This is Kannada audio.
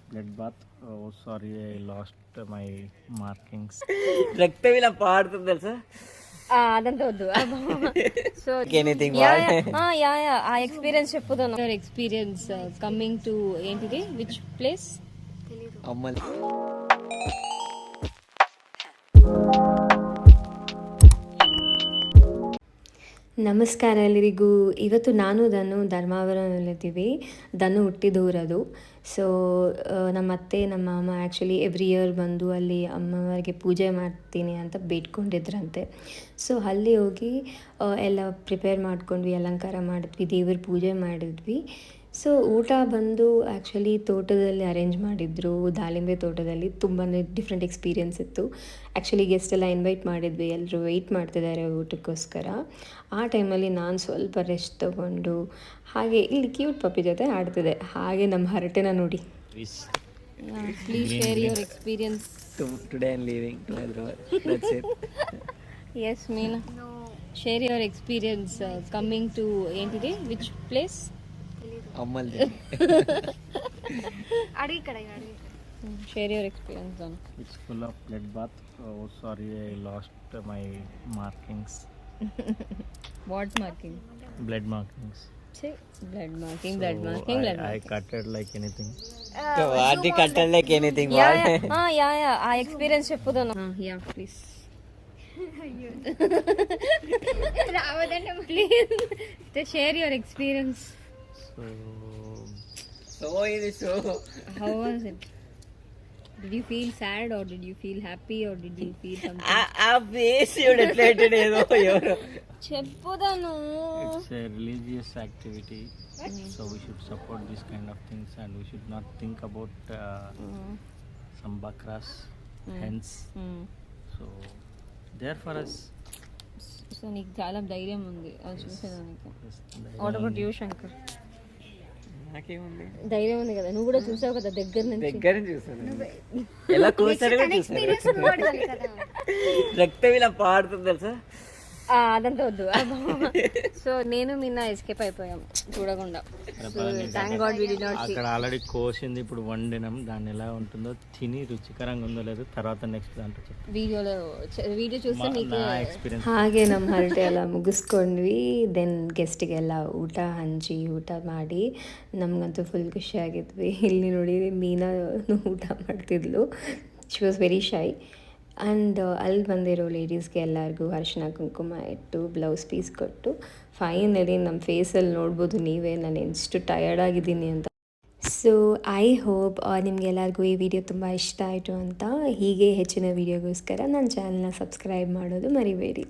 Blood bath. Oh, sorry, I lost my markings. రక్తమిలా పాడుతుంది సార్ అదంతా వద్దు సో ఎనీథింగ్ ఆ ఎక్స్పీరియన్స్ చెప్పుదాను యువర్ ఎక్స్పీరియన్స్ కమింగ్ టు ఏంటిది విచ్ ప్లేస్ అమ్మల్ ನಮಸ್ಕಾರ ಎಲ್ಲರಿಗೂ. ಇವತ್ತು ನಾನು ಧರ್ಮಾವರದಲ್ಲಿದ್ದೀವಿ. ಹುಟ್ಟಿದೂರದು. ಸೊ ನಮ್ಮ ಅತ್ತೆ ನಮ್ಮ ಮಾಮ ಆ್ಯಕ್ಚುಲಿ ಎವ್ರಿ ಇಯರ್ ಬಂದು ಅಲ್ಲಿ ಅಮ್ಮವರಿಗೆ ಪೂಜೆ ಮಾಡ್ತೀನಿ ಅಂತ ಬೇಡ್ಕೊಂಡಿದ್ರಂತೆ. ಸೊ ಅಲ್ಲಿ ಹೋಗಿ ಎಲ್ಲ ಪ್ರಿಪೇರ್ ಮಾಡ್ಕೊಂಡ್ವಿ, ಅಲಂಕಾರ ಮಾಡಿದ್ವಿ, ದೇವ್ರ ಪೂಜೆ ಮಾಡಿದ್ವಿ. ಸೊ ಊಟ ಬಂದು ಆ್ಯಕ್ಚುಲಿ ತೋಟದಲ್ಲಿ ಅರೇಂಜ್ ಮಾಡಿದ್ರು, ದಾಳಿಂಬೆ ತೋಟದಲ್ಲಿ. ತುಂಬಾ ಡಿಫ್ರೆಂಟ್ ಎಕ್ಸ್ಪೀರಿಯೆನ್ಸ್ ಇತ್ತು. ಆ್ಯಕ್ಚುಲಿ ಗೆಸ್ಟ್ ಎಲ್ಲ ಇನ್ವೈಟ್ ಮಾಡಿದ್ವಿ, ಎಲ್ಲರೂ ವೆಯ್ಟ್ ಮಾಡ್ತಿದ್ದಾರೆ ಊಟಕ್ಕೋಸ್ಕರ. ಆ ಟೈಮಲ್ಲಿ ನಾನು ಸ್ವಲ್ಪ ರೆಸ್ಟ್ ತೊಗೊಂಡು ಹಾಗೆ ಇಲ್ಲಿ ಕ್ಯೂಟ್ ಪಪ್ಪಿ ಜೊತೆ ಆಡ್ತಿದ್ದೆ. ಹಾಗೆ ನಮ್ಮ ಹರಟೆನ ನೋಡಿ. Please share your experience. Today I am leaving to Hyderabad. That's it. Yes Meena, share your experience coming to ఏంటిది ವಿಚ್ ಪ್ಲೇಸ್ ಅಮ್ಮಲ್ ಅಡಿ ಕಡೆ share your experience on. It's full of blood bath. Oh, sorry, I lost my markings. What marking? Blood markings. Blood marking So blood marking I cutted like anything. వాటి కట్టలేక ఎనీథింగ్ ఆ ఎక్స్పీరియన్స్ చెప్పుదాను. Yeah please please share your experience. So ఇది so How was it? Did you feel sad or did you feel happy or did you feel something? ఆ ఫేస్ రిలేటెడ్ ఏదో ఎవరు చెప్పుదాను. It's a religious activity, so we should support these kind of things and we should not think about some bakras, hens. So there for us. So నీకు చాలా ధైర్యం ఉంది అది చూసేదానికి. Yes, what about you Shankar? నాకేముంది ధైర్యం ఉంది కదా, నువ్వు కూడా చూసావు కదా దగ్గర నుంచి. దగ్గర చూసాను ఎలా కోసారు కూడా చూసాను. రక్తం ఇలా పాడుతుంది తెలుసా. అదంతా వద్దు. సో నేను మీనా ఎస్కేప్ అయిపోయాం చూడకుండా. Thank god we did not see. అక్కడ ఆల్రెడీ కోసింది, ఇప్పుడు వండినాం. దాన్ని ఎలా ఉంటుందో తిని రుచికరంగా ఉందో లేదో తర్వాత నెక్స్ట్ దాంట్లో చెప్తాను. వీడియో చూస్తే నీకు ಎಕ್ಸ್ಪೀರಿಯನ್ಸ್. ಹಾಗೆ ನಮ್ಮ ಹರಟೆ ಎಲ್ಲ ಮುಗಿಸ್ಕೊಂಡ್ವಿ. ದೆನ್ ಗೆಸ್ಟಿಗೆಲ್ಲ ಊಟ ಹಂಚಿ ಊಟ ಮಾಡಿ ನಮಗಂತೂ ಫುಲ್ ಖುಷಿಯಾಗಿದ್ವಿ. ಇಲ್ಲಿ ನೋಡಿ ಮೀನಾ ಊಟ ಮಾಡ್ತಿದ್ಲು. She was very shy. And ಅಲ್ಲಿ ಬಂದಿರೋ ಲೇಡೀಸ್ಗೆ ಎಲ್ಲರಿಗೂ ಅರಿಶಿನ ಕುಂಕುಮ ಇಟ್ಟು ಬ್ಲೌಸ್ ಪೀಸ್ ಕೊಟ್ಟು ಫೈನಲಿ ನಮ್ಮ ಫೇಸಲ್ಲಿ ನೋಡ್ಬೋದು ನೀವೇ ನಾನು ಎಷ್ಟು ಟಯರ್ಡ್ ಆಗಿದ್ದೀನಿ ಅಂತ. ಸೊ ಐ ಹೋಪ್ ನಿಮಗೆಲ್ಲರಿಗೂ ಈ ವಿಡಿಯೋ ತುಂಬ ಇಷ್ಟ ಆಯಿತು ಅಂತ. ಹೀಗೆ ಹೆಚ್ಚಿನ ವೀಡಿಯೋಗೋಸ್ಕರ ನನ್ನ ಚಾನಲ್ನ ಸಬ್ಸ್ಕ್ರೈಬ್ ಮಾಡೋದು ಮರಿಬೇಡಿ.